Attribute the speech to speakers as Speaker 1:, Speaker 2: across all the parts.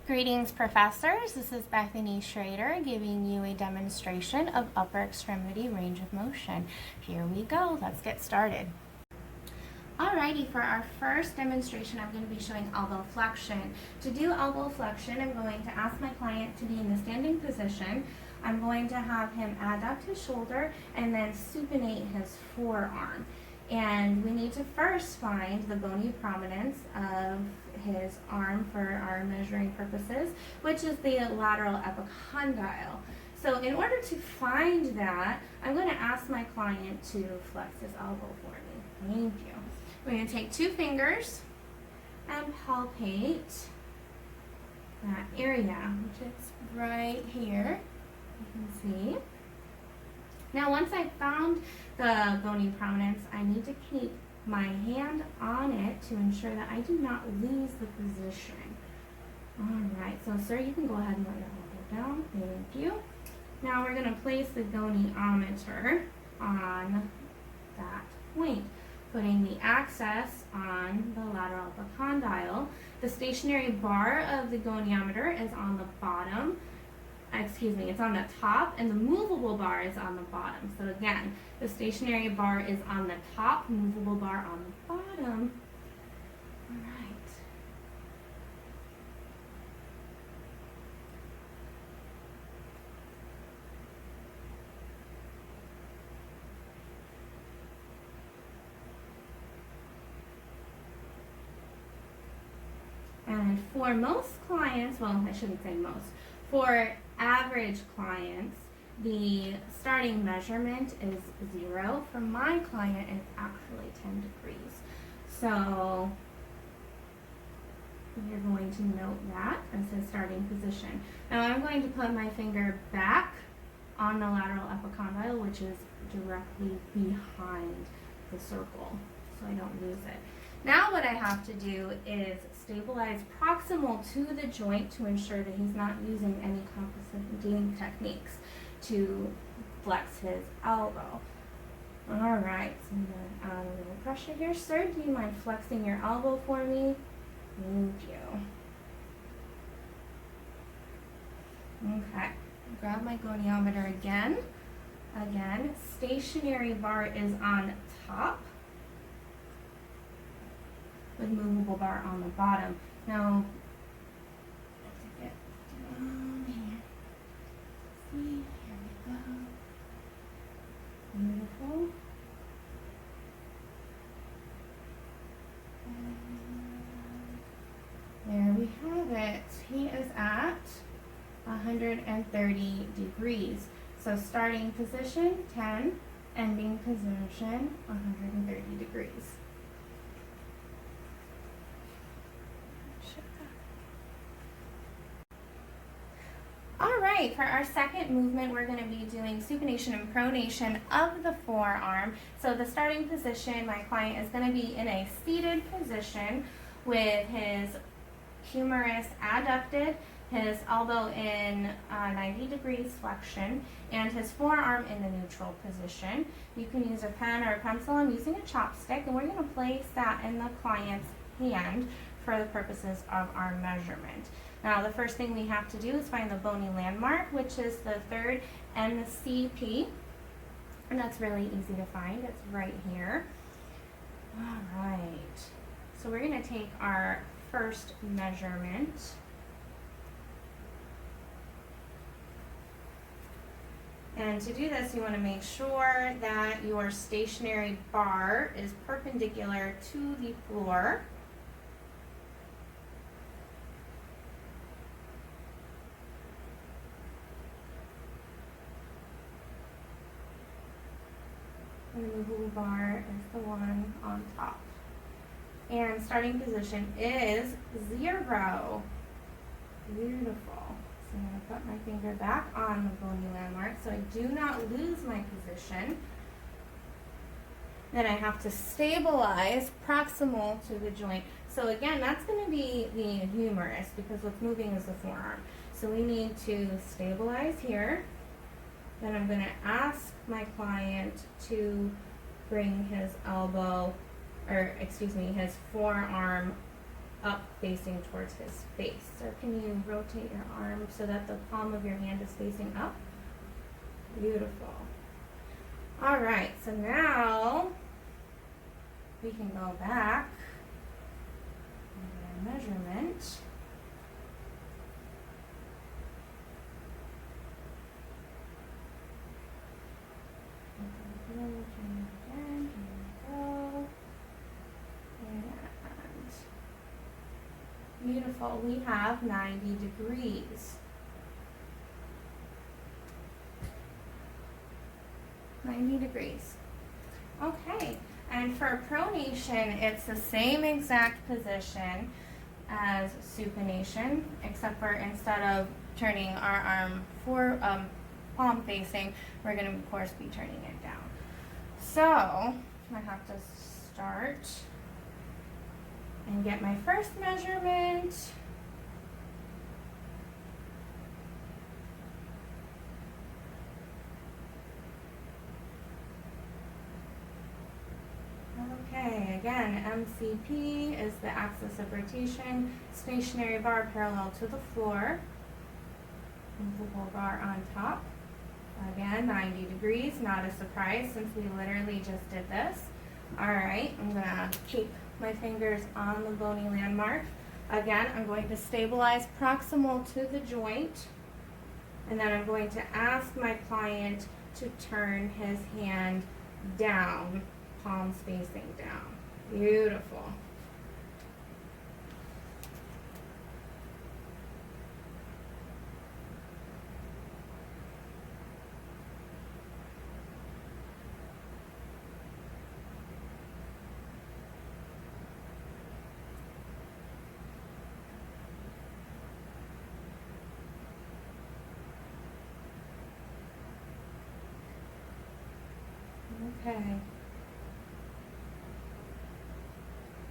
Speaker 1: Greetings, professors. This is Bethany Schrader giving you a demonstration of upper extremity range of motion. Here we go. Let's get started. Alrighty, for our first demonstration, I'm going to be showing elbow flexion. To do elbow flexion, I'm going to ask my client to be in the standing position. I'm going to have him adduct his shoulder and then supinate his forearm. And we need to first find the bony prominence of his arm for our measuring purposes, which is the lateral epicondyle. So in order to find that, I'm going to ask my client to flex his elbow for me. Thank you. We're going to take 2 fingers and palpate that area, which is right here. You can see. Now, once I've found the bony prominence, I need to keep my hand on it to ensure that I do not lose the position. All right, so sir, you can go ahead and let your elbow down. Thank you. Now we're going to place the goniometer on that point, putting the axis on the lateral epicondyle. The stationary bar of the goniometer is on the bottom. It's on the top, and the movable bar is on the bottom. So again, the stationary bar is on the top, movable bar on the bottom. All right. And for most clients, well, I shouldn't say most, for average clients, the starting measurement is 0. For my client, it's actually 10 degrees. So you're going to note that as his starting position. Now I'm going to put my finger back on the lateral epicondyle, which is directly behind the circle, so I don't lose it. Now what I have to do is stabilize proximal to the joint to ensure that he's not using any compensating techniques to flex his elbow. All right, so I'm going to add a little pressure here. Sir, do you mind flexing your elbow for me? Thank you. Okay, grab my goniometer again. Again, stationary bar is on top, with movable bar on the bottom. Now, let's get down here. See, here we go. Beautiful. And there we have it. He is at 130 degrees. So starting position 10, ending position 130 degrees. Alright, for our second movement, we're going to be doing supination and pronation of the forearm. So the starting position, my client is going to be in a seated position with his humerus adducted, his elbow in 90 degrees flexion, and his forearm in the neutral position. You can use a pen or a pencil. I'm using a chopstick, and we're going to place that in the client's hand for the purposes of our measurement. Now, the first thing we have to do is find the bony landmark, which is the third MCP, and that's really easy to find. It's right here. All right, so we're going to take our first measurement. And to do this, you want to make sure that your stationary bar is perpendicular to the floor. And the movable bar is the one on top. And starting position is 0. Beautiful. So I'm going to put my finger back on the bony landmark so I do not lose my position. Then I have to stabilize proximal to the joint. So again, that's going to be the humerus because what's moving is the forearm. So we need to stabilize here. Then I'm going to ask my client to bring his elbow, or excuse me, his forearm up facing towards his face. So can you rotate your arm so that the palm of your hand is facing up? Beautiful. All right, so now we can go back and get our measurement. Again, here we go. And beautiful, we have 90 degrees. 90 degrees. Okay, and for pronation, it's the same exact position as supination, except for instead of turning our arm palm facing, we're going to, of course, be turning it down. So, I have to start and get my first measurement. Okay, again, MCP is the axis of rotation, stationary bar parallel to the floor, movable bar on top. Again, 90 degrees, not a surprise since we literally just did this. All right, I'm gonna keep my fingers on the bony landmark. Again, I'm going to stabilize proximal to the joint, and then I'm going to ask my client to turn his hand down, palms facing down. Beautiful. Okay.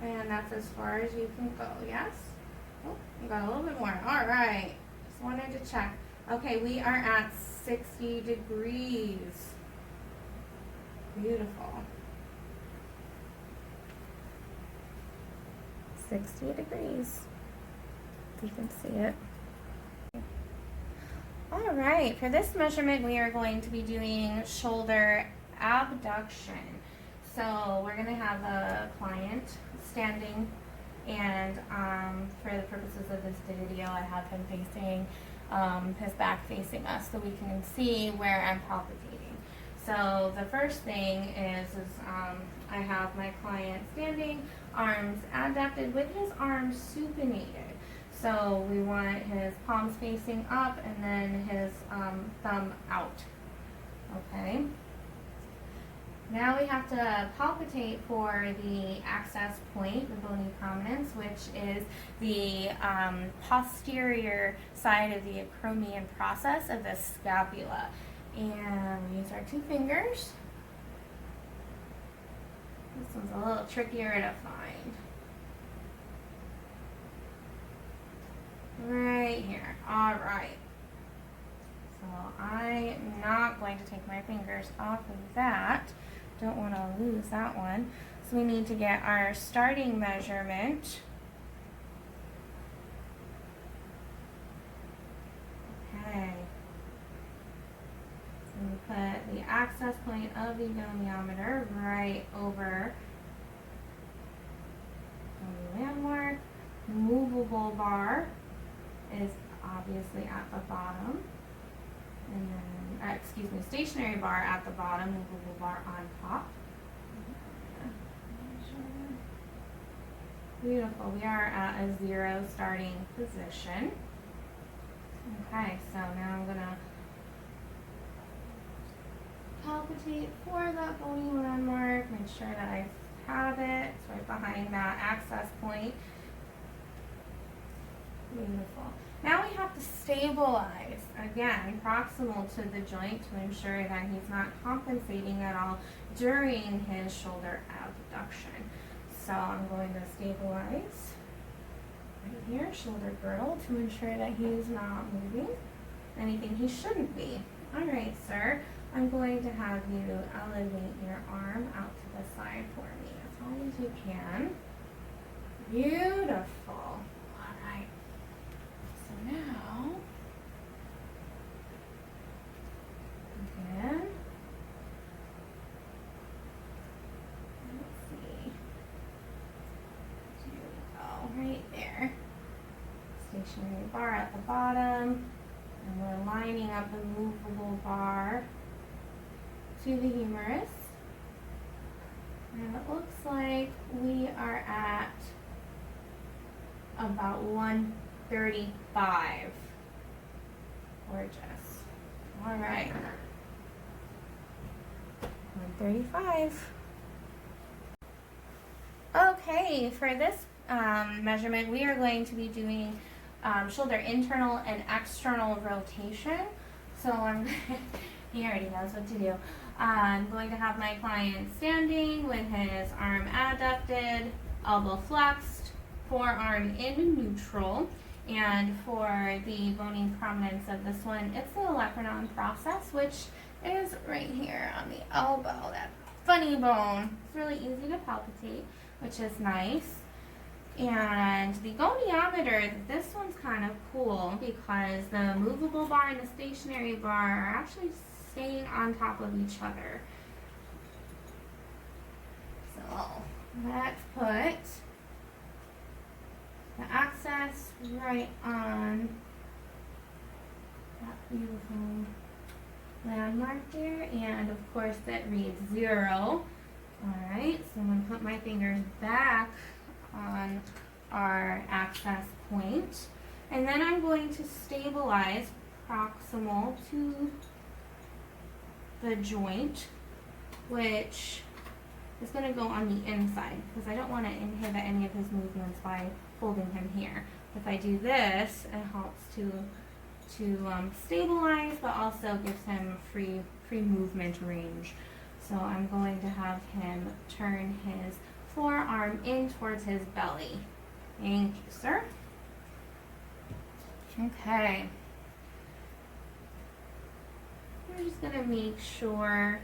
Speaker 1: And that's as far as you can go, yes? Oh, you got a little bit more. All right. Just wanted to check. Okay, we are at 60 degrees. Beautiful. 60 degrees. You can see it. All right, for this measurement, we are going to be doing shoulder abduction. So we're going to have a client standing, and for the purposes of this video, I have him facing his back facing us so we can see where I'm palpating. So the first thing is I have my client standing, arms abducted with his arms supinated. So we want his palms facing up and then his thumb out. Okay. Now we have to palpitate for the access point, the bony prominence, which is the posterior side of the acromion process of the scapula. And we use our two fingers. This one's a little trickier to find. Right here. All right. So I'm not going to take my fingers off of that. Don't want to lose that one. So we need to get our starting measurement. Okay. So we put the access point of the goniometer right over the landmark. Movable bar is obviously at the bottom. And then, stationary bar at the bottom, movable bar on top. Beautiful. We are at a 0 starting position. Okay, so now I'm going to palpitate for that bony landmark. Make sure that I have it. It's right behind that access point. Beautiful. Now we have to stabilize, again, proximal to the joint to ensure that he's not compensating at all during his shoulder abduction. So I'm going to stabilize right here, shoulder girdle, to ensure that he's not moving anything he shouldn't be. All right, sir, I'm going to have you elevate your arm out to the side for me as high as you can. Beautiful. All right. So now, again, let's see. Here we go, right there. Stationary bar at the bottom. And we're lining up the movable bar to the humerus. And it looks like we are at about 135. Gorgeous. All right. 135. Okay, for this measurement, we are going to be doing shoulder internal and external rotation. So he already knows what to do. I'm going to have my client standing with his arm adducted, elbow flexed, forearm in neutral. And for the bony prominence of this one, it's the olecranon process, which is right here on the elbow, that funny bone. It's really easy to palpitate, which is nice. And the goniometer, this one's kind of cool because the movable bar and the stationary bar are actually staying on top of each other. So let's put the axis right on that beautiful landmark there, and of course that reads 0. Alright, so I'm going to put my fingers back on our access point, and then I'm going to stabilize proximal to the joint, which is going to go on the inside because I don't want to inhibit any of his movements by holding him here. If I do this, it helps to stabilize, but also gives him free movement range. So I'm going to have him turn his forearm in towards his belly. Thank you, sir. Okay. We're just going to make sure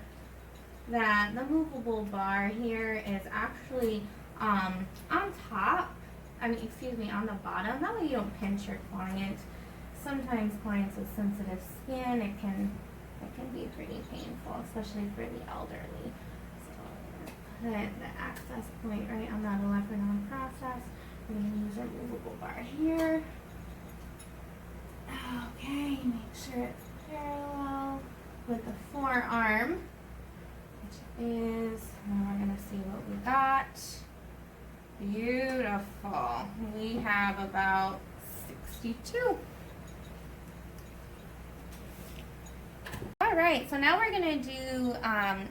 Speaker 1: that the movable bar here is actually on top, on the bottom. That way you don't pinch your client. Sometimes clients with sensitive skin, it can be pretty painful, especially for the elderly. So we're going to put the access point right on that olecranon process. We're going to use our movable bar here. Okay, make sure it's parallel with the forearm, which is, now we're going to see what we got. Beautiful. We have about 62. All right, so now we're going to do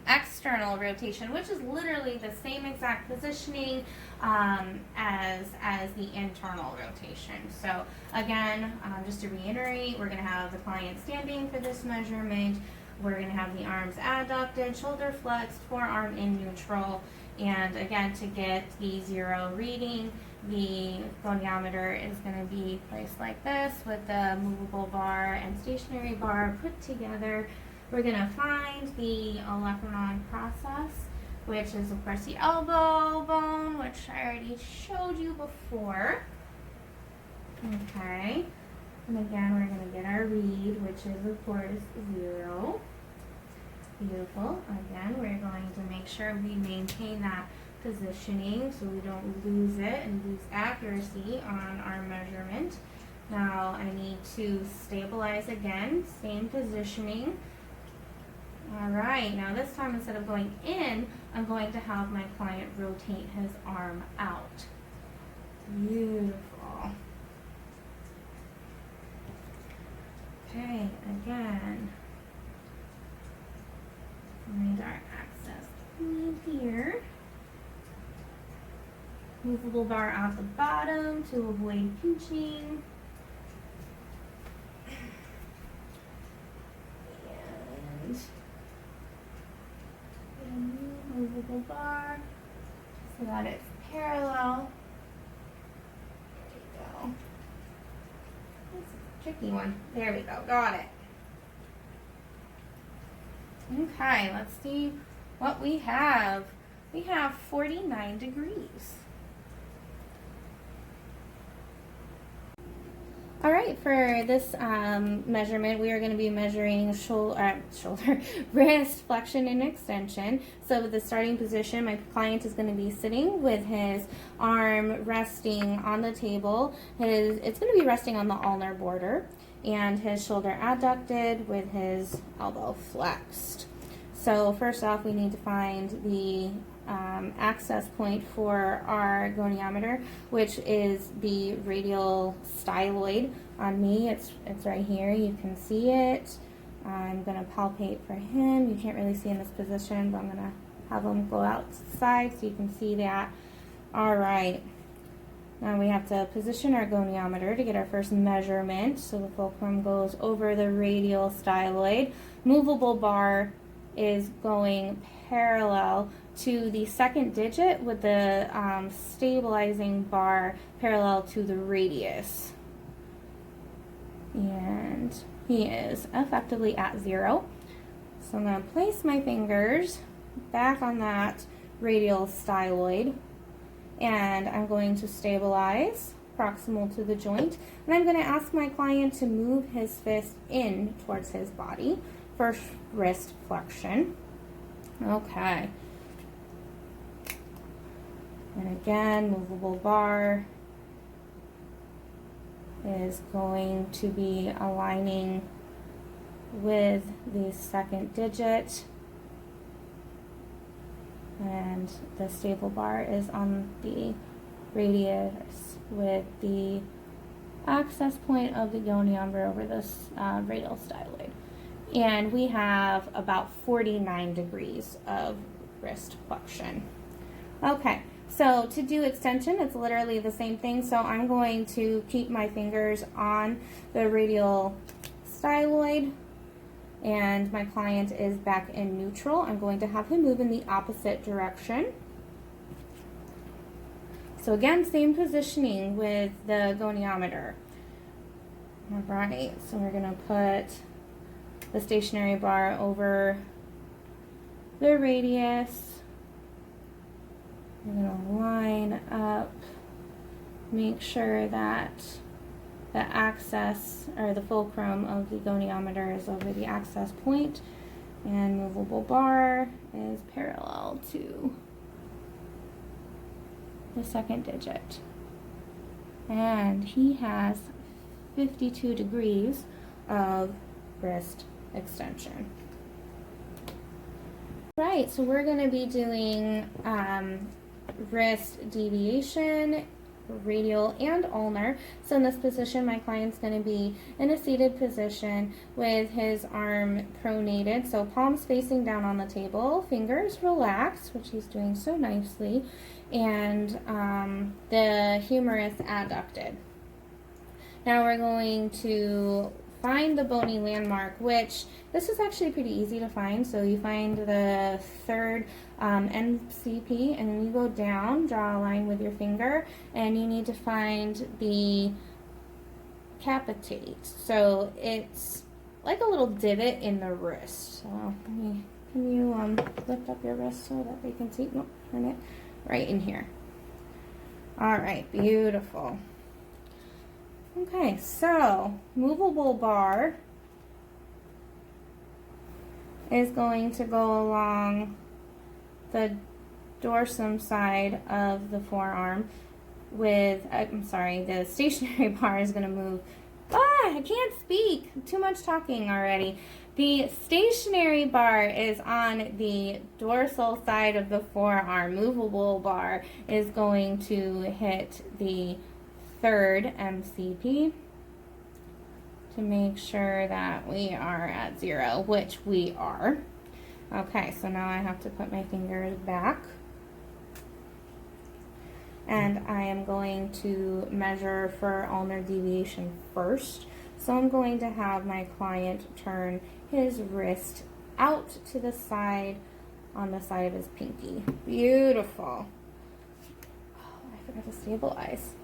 Speaker 1: external rotation, which is literally the same exact positioning as the internal rotation. So again, just to reiterate, we're going to have the client standing for this measurement. We're going to have the arms adducted, shoulder flexed, forearm in neutral. And again, to get the 0 reading, the goniometer is going to be placed like this with the movable bar and stationary bar put together. We're going to find the olecranon process, which is of course the elbow bone, which I already showed you before. Okay, and again we're going to get our read, which is of course 0. Beautiful. Again, we're going to make sure we maintain that positioning so we don't lose it and lose accuracy on our measurement. Now I need to stabilize again, same positioning. Alright, now this time instead of going in, I'm going to have my client rotate his arm out. Beautiful. Okay, again. Find our access point here. Movable bar at the bottom to avoid pinching. And movable bar so that it's parallel. There we go. That's a tricky one. There we go. Got it. Okay, let's see what we have. We have 49 degrees. right, for this measurement, we are going to be measuring wrist flexion and extension. So with the starting position, my client is going to be sitting with his arm resting on the table. It's going to be resting on the ulnar border, and his shoulder adducted with his elbow flexed. So first off, we need to find the access point for our goniometer, which is the radial styloid. On me, it's right here. You can see it. I'm going to palpate for him. You can't really see in this position, but I'm going to have him go outside so you can see that. All right. Now we have to position our goniometer to get our first measurement. So the fulcrum goes over the radial styloid. Movable bar is going parallel to the second digit with the stabilizing bar parallel to the radius. And he is effectively at 0. So I'm going to place my fingers back on that radial styloid, and I'm going to stabilize proximal to the joint, and I'm going to ask my client to move his fist in towards his body for wrist flexion. Okay. And again, movable bar is going to be aligning with the second digit, and the stable bar is on the radius with the access point of the goniometer over this radial styloid. And we have about 49 degrees of wrist flexion. Okay, so to do extension, it's literally the same thing. So I'm going to keep my fingers on the radial styloid, and my client is back in neutral. I'm going to have him move in the opposite direction. So again, same positioning with the goniometer. All right, so we're going to put the stationary bar over the radius. We're going to line up, make sure that the axis or the fulcrum of the goniometer is over the access point, and movable bar is parallel to the second digit. And he has 52 degrees of wrist extension. Right, so we're going to be doing wrist deviation, radial and ulnar. So in this position, my client's going to be in a seated position with his arm pronated, so palms facing down on the table, fingers relaxed, which he's doing so nicely, and the humerus adducted. Now we're going to find the bony landmark, which this is actually pretty easy to find. So you find the third MCP, and then you go down, draw a line with your finger, and you need to find the capitate. So it's like a little divot in the wrist. So can you lift up your wrist so that they can see? Nope, turn it right in here. All right, beautiful. Okay, so movable bar is going to go along the dorsum side of the forearm with, the stationary bar is going to move. I can't speak. Too much talking already. The stationary bar is on the dorsal side of the forearm. Movable bar is going to hit the third MCP to make sure that we are at 0, which we are. Okay, so now I have to put my fingers back, and I am going to measure for ulnar deviation first. So I'm going to have my client turn his wrist out to the side on the side of his pinky. Beautiful. Oh, I forgot to stabilize.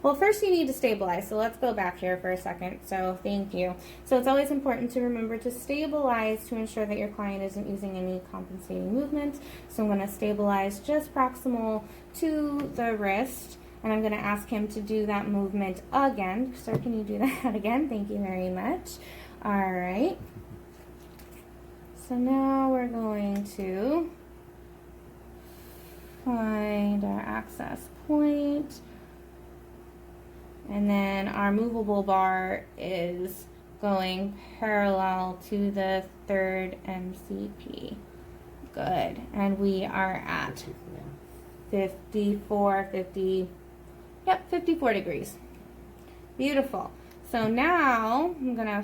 Speaker 1: Well, first you need to stabilize, so let's go back here for a second. So thank you. So it's always important to remember to stabilize to ensure that your client isn't using any compensating movements. So I'm going to stabilize just proximal to the wrist, And I'm going to ask him to do that movement again. Sir, can you do that again? Thank you very much. All right. So now we're going to find our access point. And then our movable bar is going parallel to the third MCP. Good. And we are at 54 degrees. Beautiful. So now I'm going to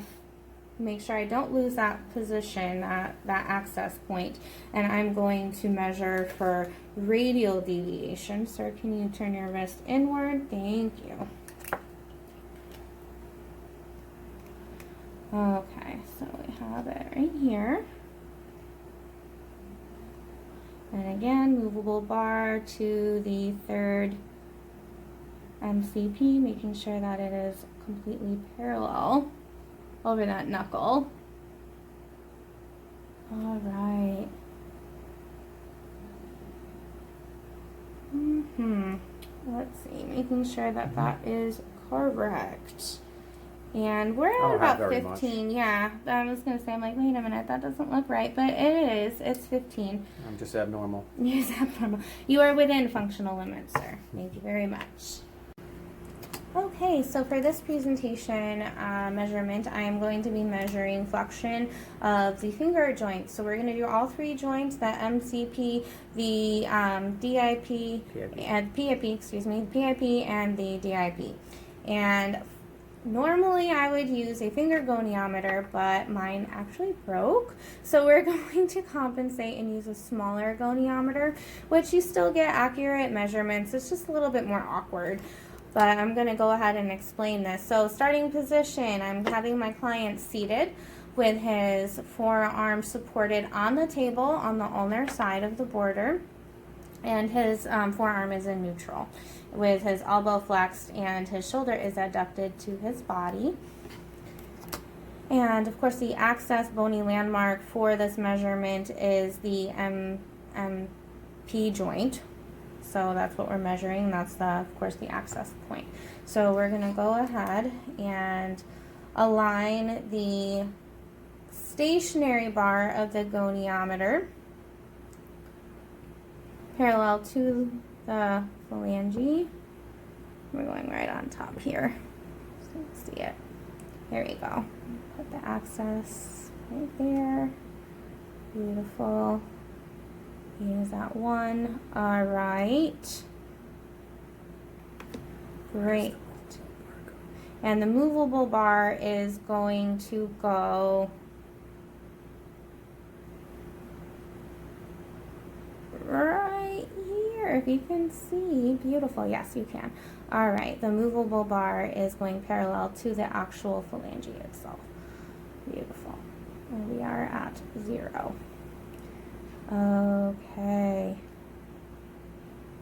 Speaker 1: make sure I don't lose that position, that access point, and I'm going to measure for radial deviation. Sir, can you turn your wrist inward? Thank you. Okay, so we have it right here. And again, movable bar to the third MCP, making sure that it is completely parallel over that knuckle. All right. Let's see, making sure that that is correct. And we're at about 15. Yeah, I was going to say, I'm like, wait a minute, that doesn't look right. But it is. It's 15.
Speaker 2: I'm just abnormal.
Speaker 1: Yes, abnormal. You are within functional limits, sir. Thank you very much. Okay, so for this presentation measurement, I am going to be measuring flexion of the finger joints. So we're going to do all three joints, the MCP, the DIP, and PIP, excuse me, PIP and the DIP. And normally I would use a finger goniometer, but mine actually broke. So we're going to compensate and use a smaller goniometer, which you still get accurate measurements. It's just a little bit more awkward. But I'm going to go ahead and explain this. So starting position, I'm having my client seated with his forearm supported on the table on the ulnar side of the border. And his forearm is in neutral with his elbow flexed and his shoulder is adducted to his body. And of course the access bony landmark for this measurement is the MP joint. So that's what we're measuring. That's of course the access point. So we're going to go ahead and align the stationary bar of the goniometer parallel to the phalange. We're going right on top here. So you can see it. There we go. Put the access right there. Beautiful. He is at 1. All right. Great. And the movable bar is going to go right here, if you can see. Beautiful. Yes, you can. All right. The movable bar is going parallel to the actual phalange itself. Beautiful. And we are at 0. Okay.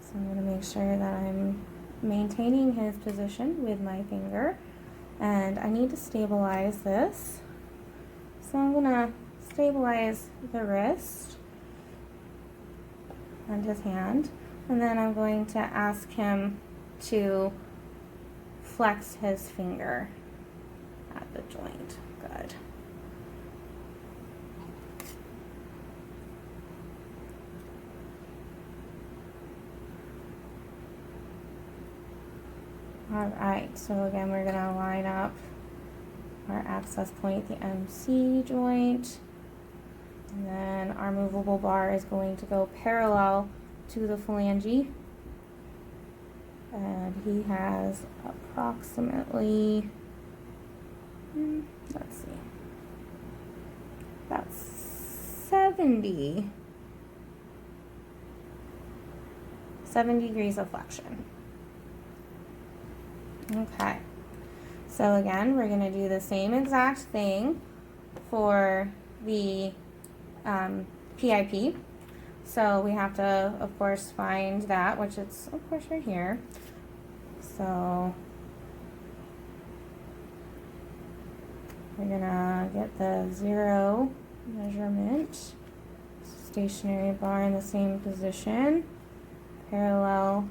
Speaker 1: So I'm going to make sure that I'm maintaining his position with my finger. And I need to stabilize this. So I'm going to stabilize the wrist and his hand. And then I'm going to ask him to flex his finger at the joint. Good. All right, so again, we're going to line up our access point, the MC joint, and then our movable bar is going to go parallel to the phalange, and he has approximately, let's see, about 70 degrees of flexion. Okay, so again, we're going to do the same exact thing for the PIP. So we have to, of course, find that, which it's, of course, right here. So we're going to get the 0 measurement, stationary bar in the same position, parallel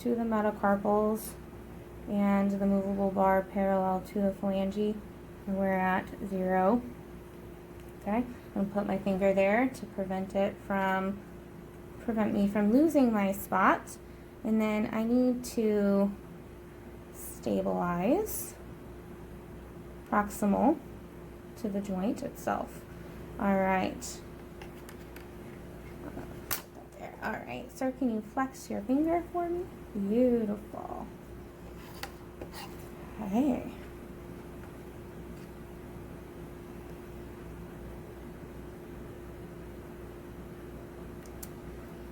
Speaker 1: to the metacarpals and the movable bar parallel to the phalange. And we're at 0. Okay, I'm going to put my finger there to prevent me from losing my spot. And then I need to stabilize proximal to the joint itself. All right. There. All right, sir, can you flex your finger for me? Beautiful. Okay.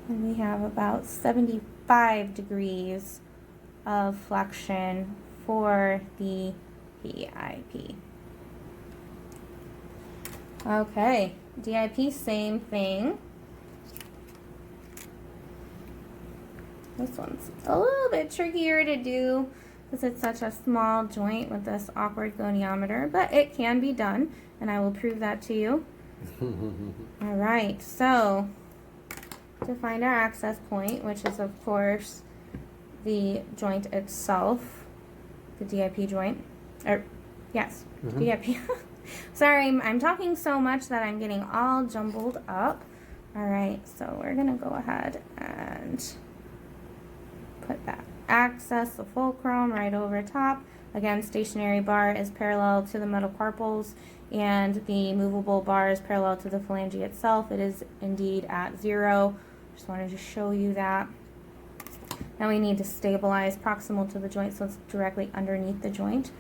Speaker 1: And we have about 75 degrees of flexion for the PIP. Okay, DIP, same thing. This one's a little bit trickier to do because it's such a small joint with this awkward goniometer, but it can be done, and I will prove that to you. All right, so to find our access point, which is of course the joint itself, the DIP joint, or yes, DIP. Sorry, I'm talking so much that I'm getting all jumbled up. All right, so we're gonna go ahead and put that access, the fulcrum, right over top. Again, stationary bar is parallel to the metacarpals, and the movable bar is parallel to the phalange itself. It is indeed at 0. Just wanted to show you that. Now we need to stabilize proximal to the joint so it's directly underneath the joint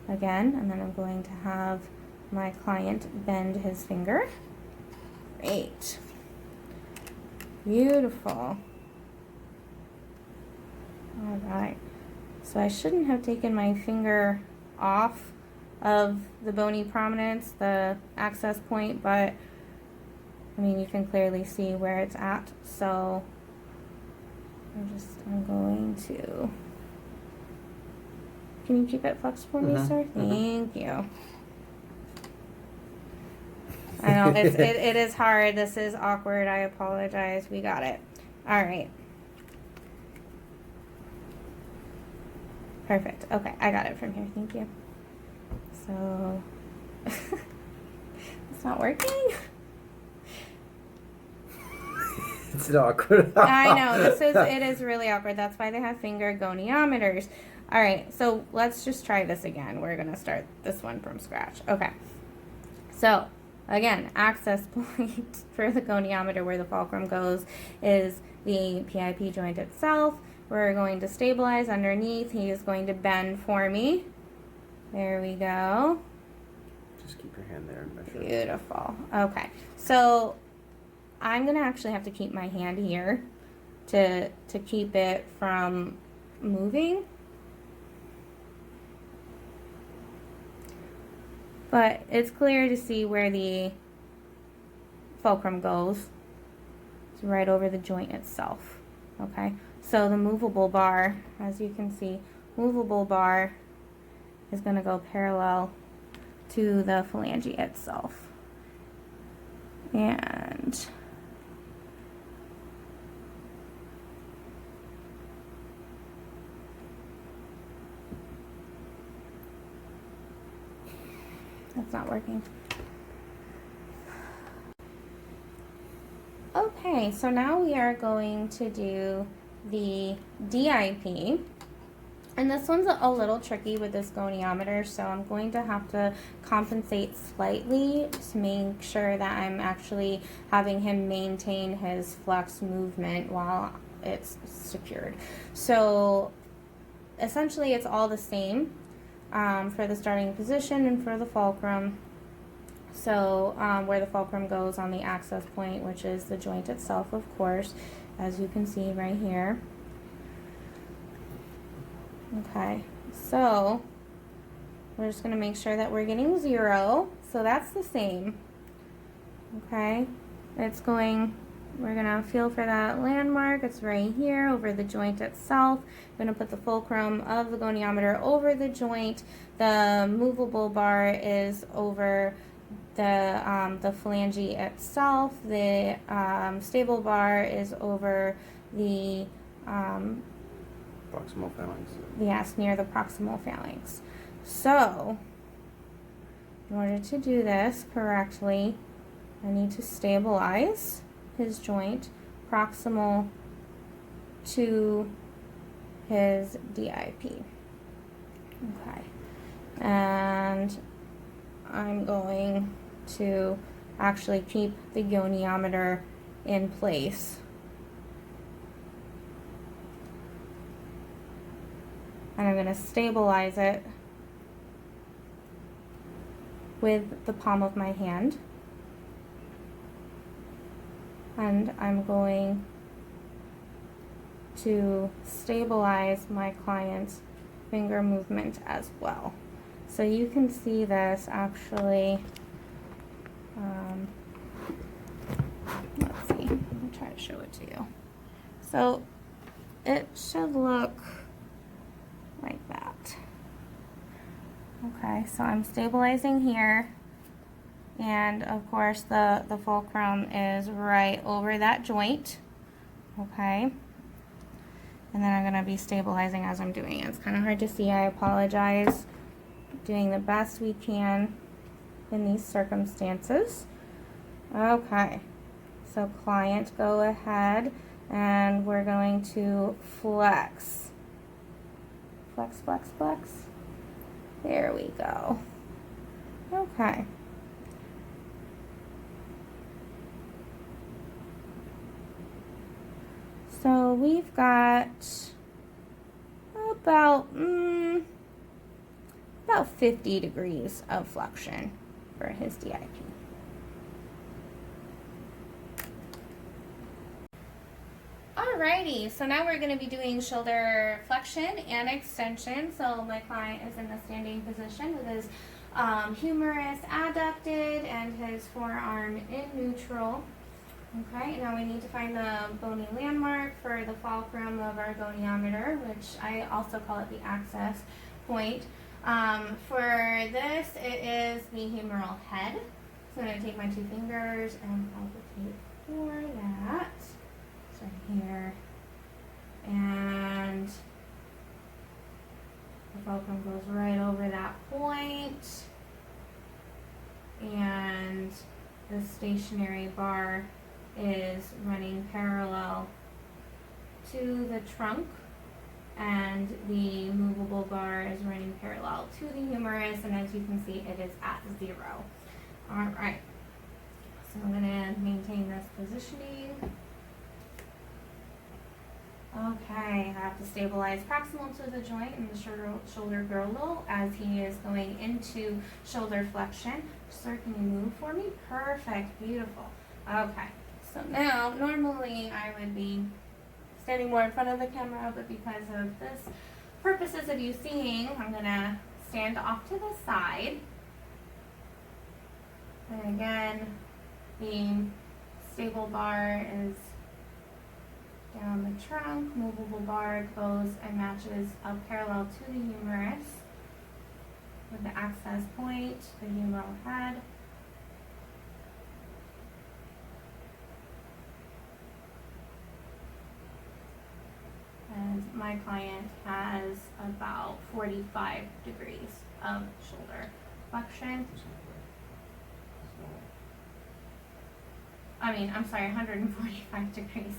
Speaker 1: again, and then I'm going to have my client bend his finger. Great. Beautiful. All right. So I shouldn't have taken my finger off of the bony prominence, the access point, but I mean, you can clearly see where it's at, so I'm going to, can you keep it flexed for me, sir? Thank you. I know, it is hard. This is awkward. I apologize. We got it. All right. Perfect. Okay, I got it from here. Thank you. So, it's not working?
Speaker 2: It's awkward.
Speaker 1: I know, it is really awkward. That's why they have finger goniometers. All right, so let's just try this again. We're going to start this one from scratch. Okay. So, again, access point for the goniometer where the fulcrum goes is the PIP joint itself. We're going to stabilize underneath. He is going to bend for me. There we go.
Speaker 2: Just keep your hand there and measure.
Speaker 1: Beautiful. Okay, so I'm going to actually have to keep my hand here to keep it from moving. But it's clear to see where the fulcrum goes. It's right over the joint itself. Okay, so the movable bar, as you can see, movable bar is going to go parallel to the phalange itself. And that's not working. Okay, so now we are going to do the DIP. And this one's a little tricky with this goniometer, so I'm going to have to compensate slightly to make sure that I'm actually having him maintain his flex movement while it's secured. So essentially it's all the same for the starting position and for the fulcrum. So where the fulcrum goes on the access point, which is the joint itself, of course, as you can see right here. Okay, so we're just going to make sure that we're getting 0. So that's the same. Okay, it's going, we're going to feel for that landmark. It's right here over the joint itself. I'm going to put the fulcrum of the goniometer over the joint. The movable bar is over the phalange itself. The stable bar is over the
Speaker 2: proximal phalanx.
Speaker 1: Yes, near the proximal phalanx. So, in order to do this correctly, I need to stabilize his joint proximal to his DIP. Okay. And I'm going to actually keep the goniometer in place. And I'm going to stabilize it with the palm of my hand. And I'm going to stabilize my client's finger movement as well. So you can see this actually, let's see, I'll try to show it to you. So it should look like that. Okay, so I'm stabilizing here, and of course the fulcrum is right over that joint. Okay, and then I'm going to be stabilizing as I'm doing it. It's kind of hard to see, I apologize. Doing the best we can in these circumstances. Okay, so client, go ahead, and we're going to flex. Flex, flex, flex. There we go. Okay. So we've got about 50 degrees of flexion for his DIP. Alrighty, so now we're going to be doing shoulder flexion and extension. So my client is in the standing position with his humerus adducted and his forearm in neutral. Okay, now we need to find the bony landmark for the fulcrum of our goniometer, which I also call it the access point. For this, it is the humeral head. So I'm going to take my two fingers and palpitate for that. So here, and the fulcrum goes right over that point, and the stationary bar is running parallel to the trunk, and the movable bar is running parallel to the humerus, and as you can see, it is at 0. All right, so I'm going to maintain this positioning. Okay, I have to stabilize proximal to the joint and the shoulder girdle as he is going into shoulder flexion. Sir, can you move for me? Perfect, beautiful. Okay, so now normally I would be standing more in front of the camera, but because of this purposes of you seeing, I'm gonna stand off to the side. And again, the stable bar is down the trunk, movable bar goes and matches up parallel to the humerus with the access point, the humeral head. And my client has about 45 degrees of shoulder flexion. I'm sorry, 145 degrees.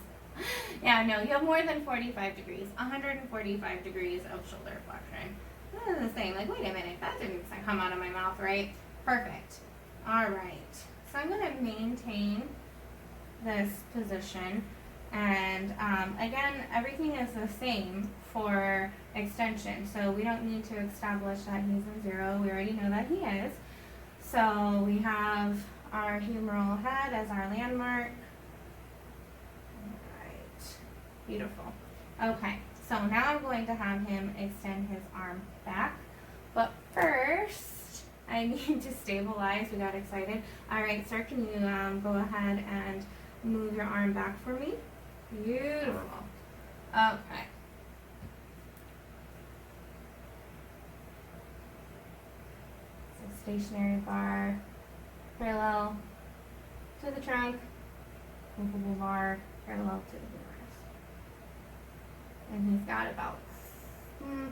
Speaker 1: Yeah, no, you have more than 45 degrees. 145 degrees of shoulder flexion. This is the same. Like, wait a minute, that didn't come out of my mouth, right? Perfect. All right. So I'm going to maintain this position. And again, everything is the same for extension. So we don't need to establish that he's in 0. We already know that he is. So we have our humeral head as our landmark. Beautiful. Okay, so now I'm going to have him extend his arm back. But first, I need to stabilize. We got excited. All right, sir, can you go ahead and move your arm back for me? Beautiful. Okay. So stationary bar, parallel to the trunk, movable bar, parallel to the humerus. And he's got about mm,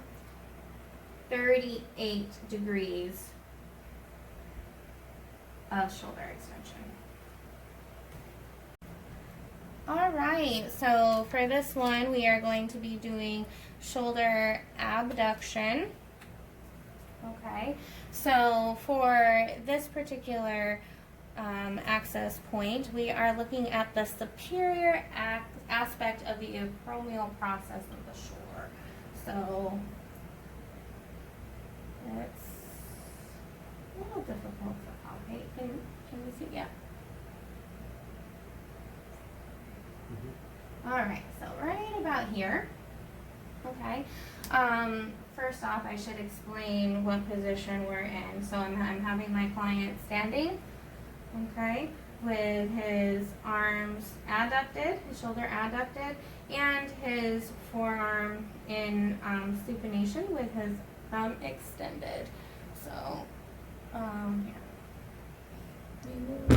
Speaker 1: 38 degrees of shoulder extension. All right, so for this one, we are going to be doing shoulder abduction. Okay, so for this particular access point, we are looking at the superior aspect of the acromial process of the shoulder. So it's a little difficult to palpate. Can you see? Yeah. All right, so right about here. Okay. First off, I should explain what position we're in. So I'm having my client standing, okay, with his arms adducted, his shoulder adducted, and his forearm in supination with his thumb extended. So, here. We move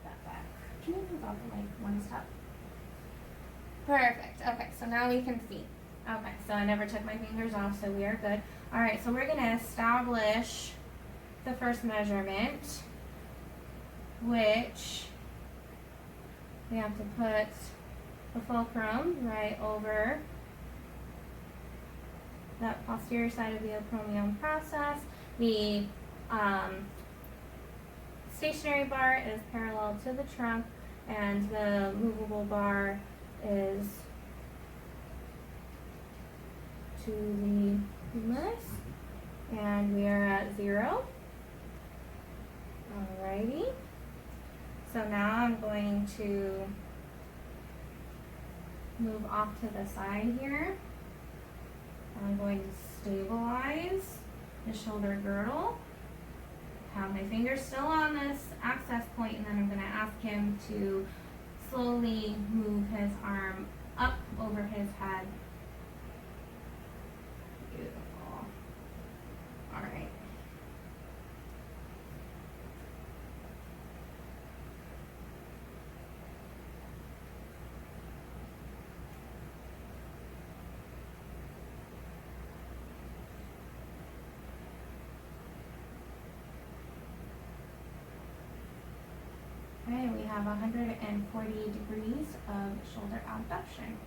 Speaker 1: that back. Can you move up like one step? Perfect. Okay, so now we can see. Okay, so I never took my fingers off, so we are good. All right, so we're going to establish the first measurement, which we have to put the fulcrum right over that posterior side of the acromion process. The stationary bar is parallel to the trunk, and the movable bar is to the humerus, and we are at 0. Alrighty. So now I'm going to move off to the side here. I'm going to stabilize the shoulder girdle. Have my fingers still on this access point, and then I'm going to ask him to slowly move his arm up over his head. Beautiful. All right. Okay, we have 140 degrees of shoulder abduction.